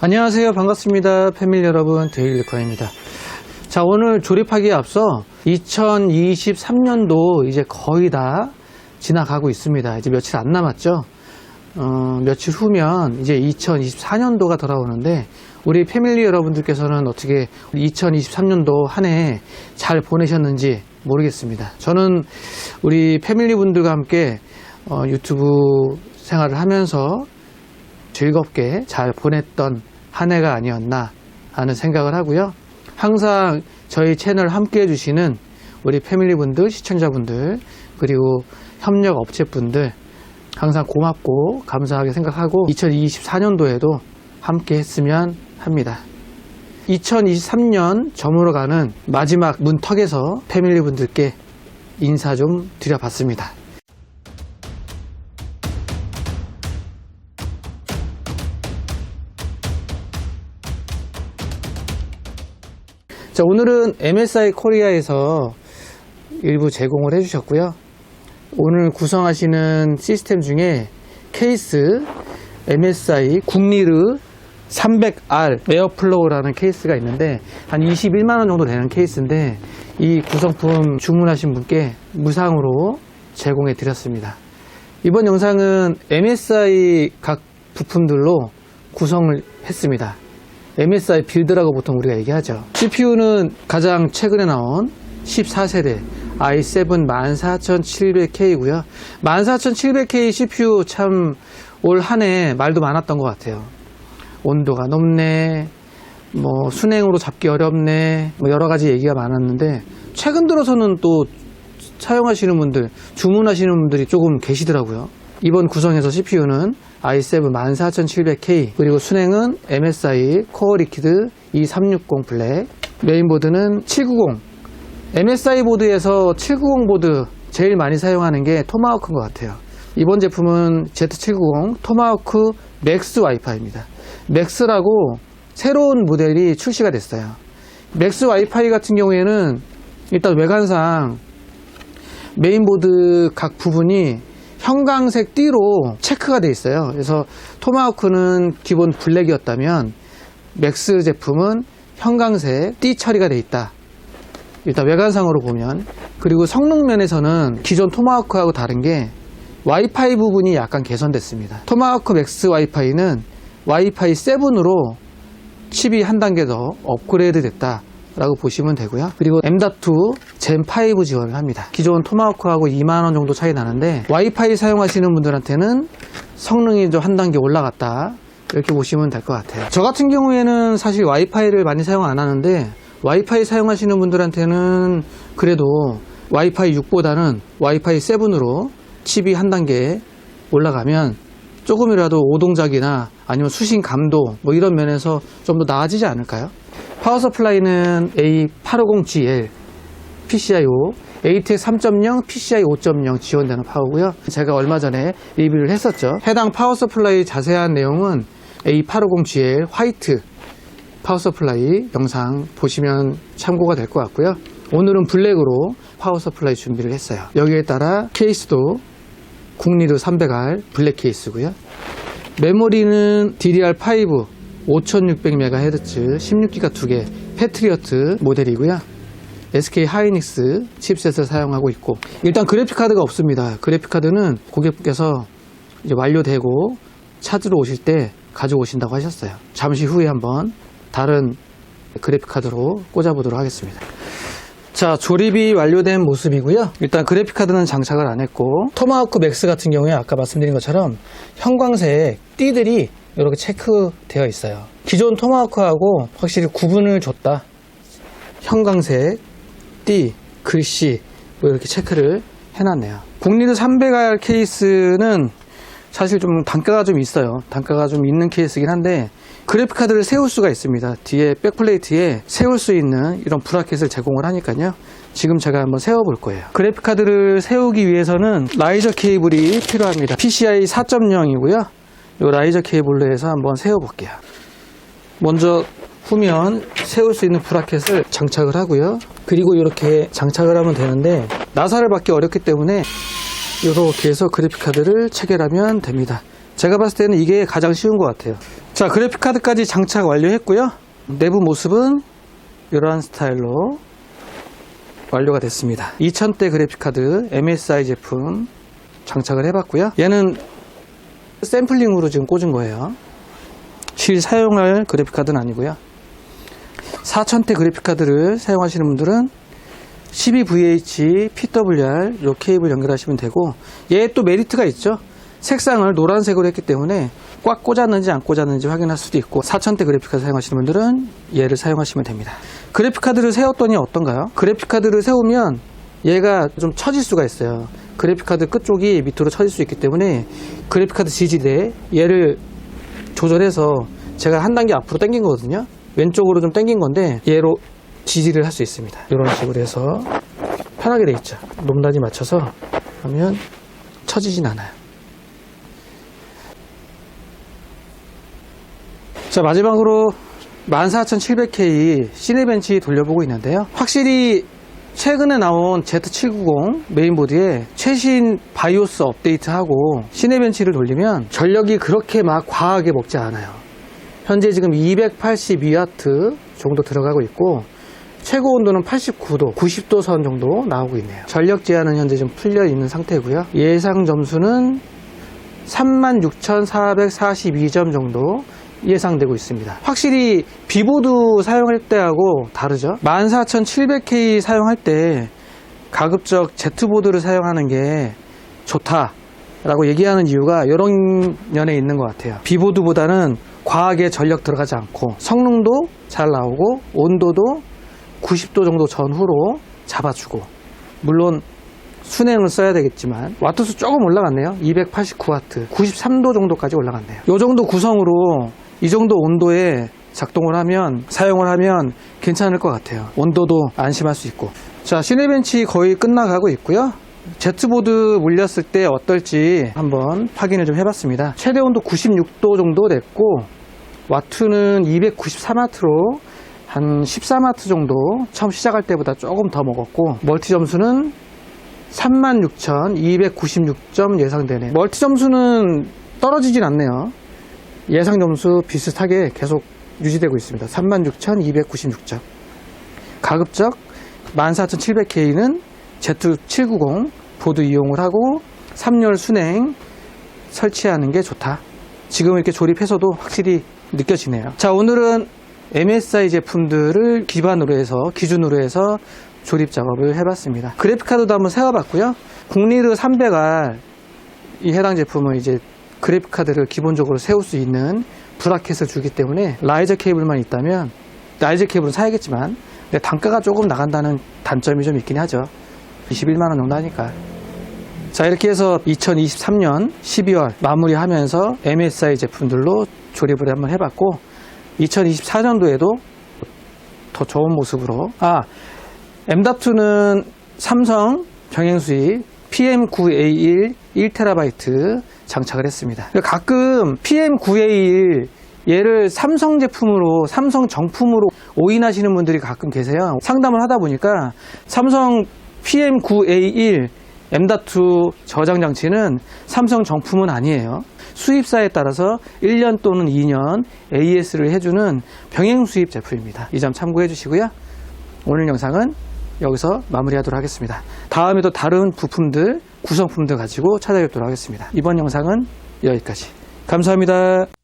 안녕하세요. 반갑습니다. 패밀리 여러분, 데일리커입니다. 자, 오늘 조립하기에 앞서 2023년도 이제 거의 다 지나가고 있습니다. 이제 며칠 안 남았죠. 며칠 후면 이제 2024년도가 돌아오는데 우리 패밀리 여러분들께서는 어떻게 2023년도 한 해 잘 보내셨는지 모르겠습니다. 저는 우리 패밀리 분들과 함께 유튜브 생활을 하면서 즐겁게 잘 보냈던 한 해가 아니었나 하는 생각을 하고요. 항상 저희 채널 함께 해주시는 우리 패밀리 분들, 시청자분들, 그리고 협력 업체분들 항상 고맙고 감사하게 생각하고 2024년도에도 함께 했으면 합니다. 2023년 저물어가는 마지막 문턱에서 패밀리 분들께 인사 좀 드려봤습니다. 자, 오늘은 MSI 코리아에서 일부 제공을 해주셨고요. 오늘 구성하시는 시스템 중에 케이스 MSI 국리르 300R 에어플로우라는 케이스가 있는데 한 21만원 정도 되는 케이스인데 이 구성품 주문하신 분께 무상으로 제공해 드렸습니다. 이번 영상은 MSI 각 부품들로 구성을 했습니다. MSI 빌드라고 보통 우리가 얘기하죠. CPU는 가장 최근에 나온 14세대 i7 14700K고요. 14700K CPU 참 올 한 해 말도 많았던 것 같아요. 온도가 높네, 뭐 순행으로 잡기 어렵네, 뭐 여러 가지 얘기가 많았는데 최근 들어서는 또 사용하시는 분들, 주문하시는 분들이 조금 계시더라고요. 이번 구성에서 CPU는 i7 14700K, 그리고 순행은 MSI 코어 리퀴드 2360 블랙, 메인보드는 790. MSI 보드에서 790 보드 제일 많이 사용하는 게 토마호크인 것 같아요. 이번 제품은 Z790 토마호크 맥스 와이파이입니다. 맥스라고 새로운 모델이 출시가 됐어요. 맥스 와이파이 같은 경우에는 일단 외관상 메인보드 각 부분이 형광색 띠로 체크가 되어 있어요. 그래서 토마호크는 기본 블랙이었다면 맥스 제품은 형광색 띠 처리가 되어 있다. 일단 외관상으로 보면. 그리고 성능 면에서는 기존 토마호크하고 다른 게 와이파이 부분이 약간 개선됐습니다. 토마호크 맥스 와이파이는 와이파이 7으로 칩이 한 단계 더 업그레이드 됐다 라고 보시면 되고요. 그리고 M.2 젠5 지원을 합니다. 기존 토마호크하고 2만원 정도 차이 나는데 와이파이 사용하시는 분들한테는 성능이 좀 한 단계 올라갔다 이렇게 보시면 될 것 같아요. 저 같은 경우에는 사실 와이파이를 많이 사용 안 하는데 와이파이 사용하시는 분들한테는 그래도 와이파이 6보다는 와이파이 7으로 칩이 한 단계 올라가면 조금이라도 오동작이나 아니면 수신 감도 뭐 이런 면에서 좀 더 나아지지 않을까요? 파워 서플라이는 A850GL PCIO ATX 3.0 PCI 5.0 지원되는 파워고요. 제가 얼마 전에 리뷰를 했었죠. 해당 파워 서플라이 자세한 내용은 A850GL 화이트 파워 서플라이 영상 보시면 참고가 될 것 같고요. 오늘은 블랙으로 파워 서플라이 준비를 했어요. 여기에 따라 케이스도 국리르 300R 블랙 케이스고요. 메모리는 DDR5 5600MHz 16기가 2개 패트리어트 모델이고요. SK 하이닉스 칩셋을 사용하고 있고, 일단 그래픽카드가 없습니다. 그래픽카드는 고객께서 이제 완료되고 찾으러 오실 때 가져오신다고 하셨어요. 잠시 후에 한번 다른 그래픽카드로 꽂아보도록 하겠습니다. 자, 조립이 완료된 모습이고요. 일단 그래픽카드는 장착을 안 했고, 토마호크 맥스 같은 경우에 아까 말씀드린 것처럼 형광색 띠들이 이렇게 체크되어 있어요. 기존 토마호크하고 확실히 구분을 줬다. 형광색 띠, 글씨 뭐 이렇게 체크를 해놨네요. 국리르 300R 케이스는 사실 좀 단가가 좀 있어요. 단가가 좀 있는 케이스긴 한데 그래픽카드를 세울 수가 있습니다. 뒤에 백플레이트에 세울 수 있는 이런 브라켓을 제공을 하니까요. 지금 제가 한번 세워볼 거예요. 그래픽카드를 세우기 위해서는 라이저 케이블이 필요합니다. PCI 4.0이고요. 이 라이저 케이블로 해서 한번 세워볼게요. 먼저 후면 세울 수 있는 브라켓을 장착을 하고요. 그리고 이렇게 장착을 하면 되는데 나사를 받기 어렵기 때문에 이렇게 해서 그래픽카드를 체결하면 됩니다. 제가 봤을 때는 이게 가장 쉬운 것 같아요. 자, 그래픽카드까지 장착 완료했고요. 내부 모습은 이러한 스타일로 완료가 됐습니다. 2000대 그래픽카드 MSI 제품 장착을 해봤고요. 얘는 샘플링으로 지금 꽂은 거예요. 실 사용할 그래픽카드는 아니고요. 4000대 그래픽카드를 사용하시는 분들은 12VH, PWR 요 케이블 연결하시면 되고, 얘 또 메리트가 있죠. 색상을 노란색으로 했기 때문에 꽉 꽂았는지 안 꽂았는지 확인할 수도 있고, 4000대 그래픽카드 사용하시는 분들은 얘를 사용하시면 됩니다. 그래픽카드를 세웠더니 어떤가요? 그래픽카드를 세우면 얘가 좀 처질 수가 있어요. 그래픽카드 끝쪽이 밑으로 처질 수 있기 때문에 그래픽카드 지지대 얘를 조절해서 제가 한 단계 앞으로 당긴 거거든요. 왼쪽으로 좀 당긴 건데 얘로 지지를 할 수 있습니다. 이런 식으로 해서 편하게 돼 있죠. 놈단위 맞춰서 하면 처지진 않아요. 자, 마지막으로 14700K 시네벤치 돌려보고 있는데요. 확실히 최근에 나온 Z790 메인보드에 최신 바이오스 업데이트하고 시네벤치를 돌리면 전력이 그렇게 막 과하게 먹지 않아요. 현재 지금 282W 정도 들어가고 있고, 최고 온도는 89도, 90도 선 정도 나오고 있네요. 전력 제한은 현재 좀 풀려 있는 상태고요. 예상 점수는 36,442점 정도 예상되고 있습니다. 확실히 비보드 사용할 때하고 다르죠. 14700K 사용할 때 가급적 Z보드를 사용하는 게 좋다라고 얘기하는 이유가 이런 면에 있는 것 같아요. 비보드보다는 과하게 전력 들어가지 않고 성능도 잘 나오고 온도도 90도 정도 전후로 잡아주고, 물론 순행을 써야 되겠지만 와트수 조금 올라갔네요. 289W, 93도 정도까지 올라갔네요. 이 정도 구성으로 이 정도 온도에 작동을 하면, 사용을 하면 괜찮을 것 같아요. 온도도 안심할 수 있고. 자, 시네벤치 거의 끝나가고 있고요. Z보드 물렸을 때 어떨지 한번 확인을 좀 해봤습니다. 최대 온도 96도 정도 됐고, 와트는 294W로 한 14W 정도 처음 시작할 때보다 조금 더 먹었고, 멀티 점수는 36,296점 예상되네. 멀티 점수는 떨어지진 않네요. 예상 점수 비슷하게 계속 유지되고 있습니다. 36,296점. 가급적 14700K는 Z790 보드 이용을 하고 3열 순행 설치하는 게 좋다. 지금 이렇게 조립해서도 확실히 느껴지네요. 자, 오늘은 MSI 제품들을 기준으로 해서 조립 작업을 해봤습니다. 그래픽카드도 한번 세워봤고요. 국리르 300R 이 해당 제품은 이제 그래픽카드를 기본적으로 세울 수 있는 브라켓을 주기 때문에 라이저 케이블만 있다면 라이저 케이블은 사야겠지만 단가가 조금 나간다는 단점이 좀 있긴 하죠. 21만원 정도 하니까. 자, 이렇게 해서 2023년 12월 마무리하면서 MSI 제품들로 조립을 한번 해봤고, 2024년도에도 더 좋은 모습으로, M.2는 삼성 병행수입 PM9A1 1TB 장착을 했습니다. 가끔 PM9A1 얘를 삼성 제품으로, 삼성 정품으로 오인하시는 분들이 가끔 계세요. 상담을 하다 보니까 삼성 PM9A1 M.2 저장 장치는 삼성 정품은 아니에요. 수입사에 따라서 1년 또는 2년 AS를 해주는 병행 수입 제품입니다. 이 점 참고해 주시고요. 오늘 영상은 여기서 마무리하도록 하겠습니다. 다음에도 다른 부품들, 구성품들 가지고 찾아뵙도록 하겠습니다. 이번 영상은 여기까지. 감사합니다.